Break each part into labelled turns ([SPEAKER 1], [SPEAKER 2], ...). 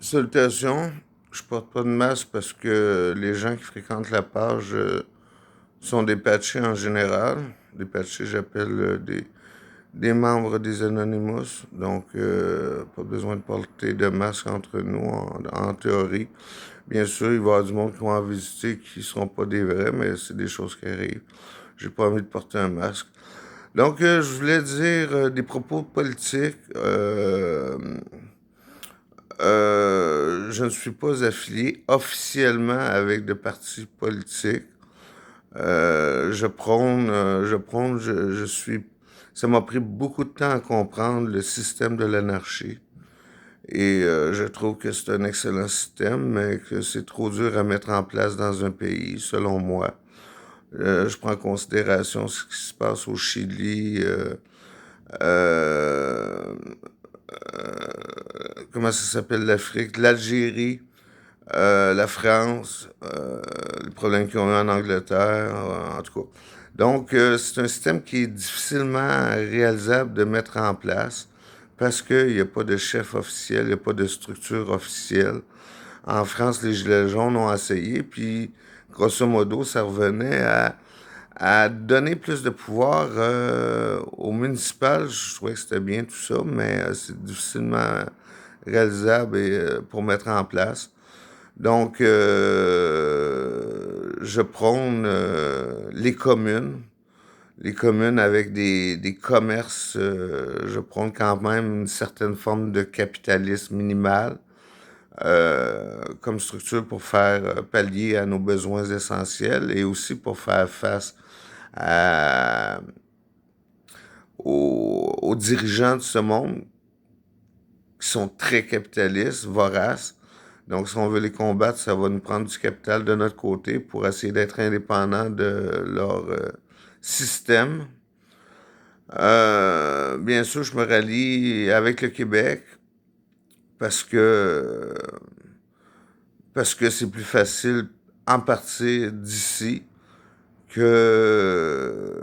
[SPEAKER 1] Salutations, je porte pas de masque parce que les gens qui fréquentent la page sont des patchés en général. Des patchés, j'appelle des membres des Anonymous. Donc, pas besoin de porter de masque entre nous en théorie. Bien sûr, il va y avoir du monde qui vont en visiter qui seront pas des vrais, mais c'est des choses qui arrivent. J'ai pas envie de porter un masque. Donc, je voulais dire des propos politiques. Je ne suis pas affilié officiellement avec de partis politiques. Je suis. Ça m'a pris beaucoup de temps à comprendre le système de l'anarchie. Et je trouve que c'est un excellent système, mais que c'est trop dur à mettre en place dans un pays, selon moi. Je prends en considération ce qui se passe au Chili, euh, comment ça s'appelle l'Afrique, l'Algérie, la France, les problèmes qu'ils ont eu en Angleterre, en tout cas. Donc, c'est un système qui est difficilement réalisable de mettre en place parce qu'il n'y a pas de chef officiel, il n'y a pas de structure officielle. En France, les Gilets jaunes ont essayé, puis grosso modo, ça revenait à donner plus de pouvoir aux municipales. Je trouvais que c'était bien tout ça, mais c'est difficilement réalisable pour mettre en place. Donc, je prône les communes avec des commerces. Je prône quand même une certaine forme de capitalisme minimal comme structure pour faire pallier à nos besoins essentiels et aussi pour faire face à, aux dirigeants de ce monde qui sont très capitalistes, voraces. Donc, si on veut les combattre, ça va nous prendre du capital de notre côté pour essayer d'être indépendants de leur système. Bien sûr, je me rallie avec le Québec parce que parce que c'est plus facile en partie d'ici que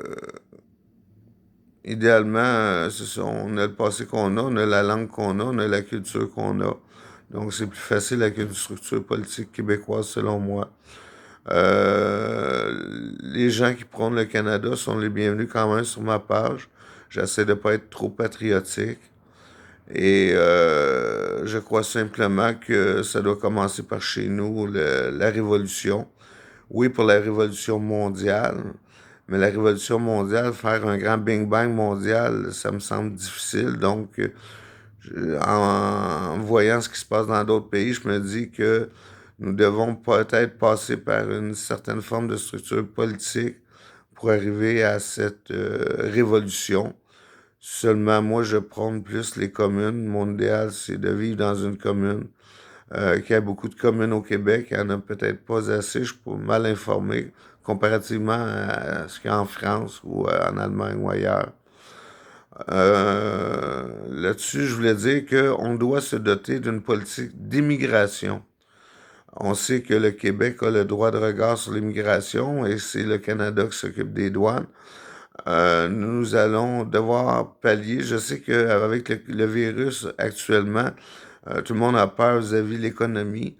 [SPEAKER 1] idéalement, c'est ça, on a le passé qu'on a, on a la langue qu'on a, on a la culture qu'on a. Donc, c'est plus facile avec une structure politique québécoise, selon moi. Les gens qui prônent le Canada sont les bienvenus quand même sur ma page. J'essaie de pas être trop patriotique. Et je crois simplement que ça doit commencer par chez nous, la révolution. Oui, pour la révolution mondiale, mais la révolution mondiale, faire un grand Bing Bang mondial, ça me semble difficile. Donc, en voyant ce qui se passe dans d'autres pays, je me dis que nous devons peut-être passer par une certaine forme de structure politique pour arriver à cette révolution. Seulement, moi, je prône plus les communes. Mon idéal, c'est de vivre dans une commune. Qu'il y a beaucoup de communes au Québec, il n'y en a peut-être pas assez, je suis pas mal informé, comparativement à ce qu'il y a en France ou en Allemagne ou ailleurs. Là-dessus, je voulais dire qu'on doit se doter d'une politique d'immigration. On sait que le Québec a le droit de regard sur l'immigration et c'est le Canada qui s'occupe des douanes. Nous allons devoir pallier. Je sais qu'avec le virus actuellement, tout le monde a peur vis-à-vis de l'économie.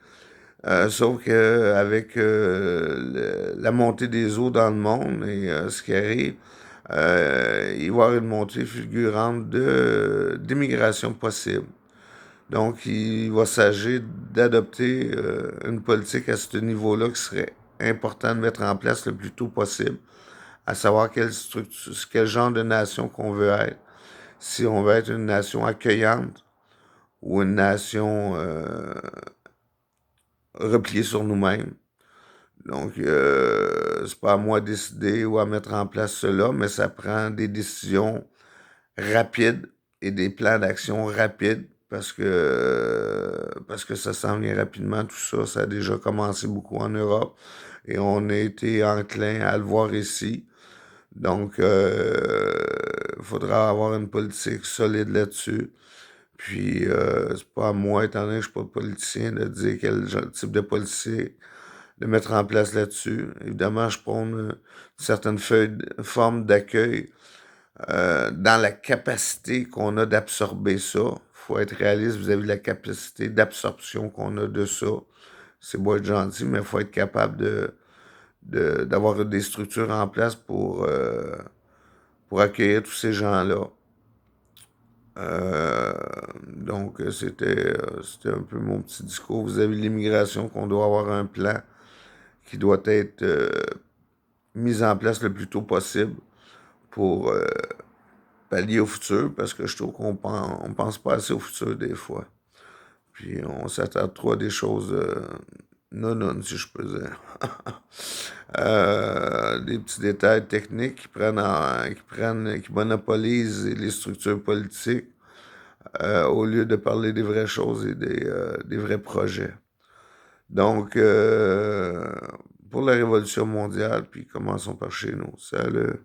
[SPEAKER 1] Sauf qu'avec la montée des eaux dans le monde et ce qui arrive, il va y avoir une montée fulgurante d'immigration possible. Donc, il va s'agir d'adopter une politique à ce niveau-là qui serait important de mettre en place le plus tôt possible, à savoir quel genre de nation qu'on veut être. Si on veut être une nation accueillante ou une nation repliée sur nous-mêmes. Donc, c'est pas à moi de décider ou à mettre en place cela, mais ça prend des décisions rapides et des plans d'action rapides parce que ça s'en vient rapidement, tout ça. Ça a déjà commencé beaucoup en Europe et on a été enclin à le voir ici. Donc, il faudra avoir une politique solide là-dessus. Puis, c'est pas à moi, étant donné que je suis pas politicien, de dire type de politique de mettre en place là-dessus. Évidemment, je prône une certaine forme d'accueil dans la capacité qu'on a d'absorber ça. faut être réaliste vis-à-vis de la capacité d'absorption qu'on a de ça. C'est beau être gentil, mais il faut être capable d'avoir des structures en place pour accueillir tous ces gens-là. Donc, c'était un peu mon petit discours vis-à-vis de l'immigration, qu'on doit avoir un plan qui doit être mis en place le plus tôt possible pour pallier au futur, parce que je trouve on pense pas assez au futur des fois. Puis on s'attarde trop à des choses non, si je peux dire. Des petits détails techniques qui monopolisent les structures politiques au lieu de parler des vraies choses et des vrais projets. Donc, pour la Révolution mondiale, puis commençons par chez nous. Salut!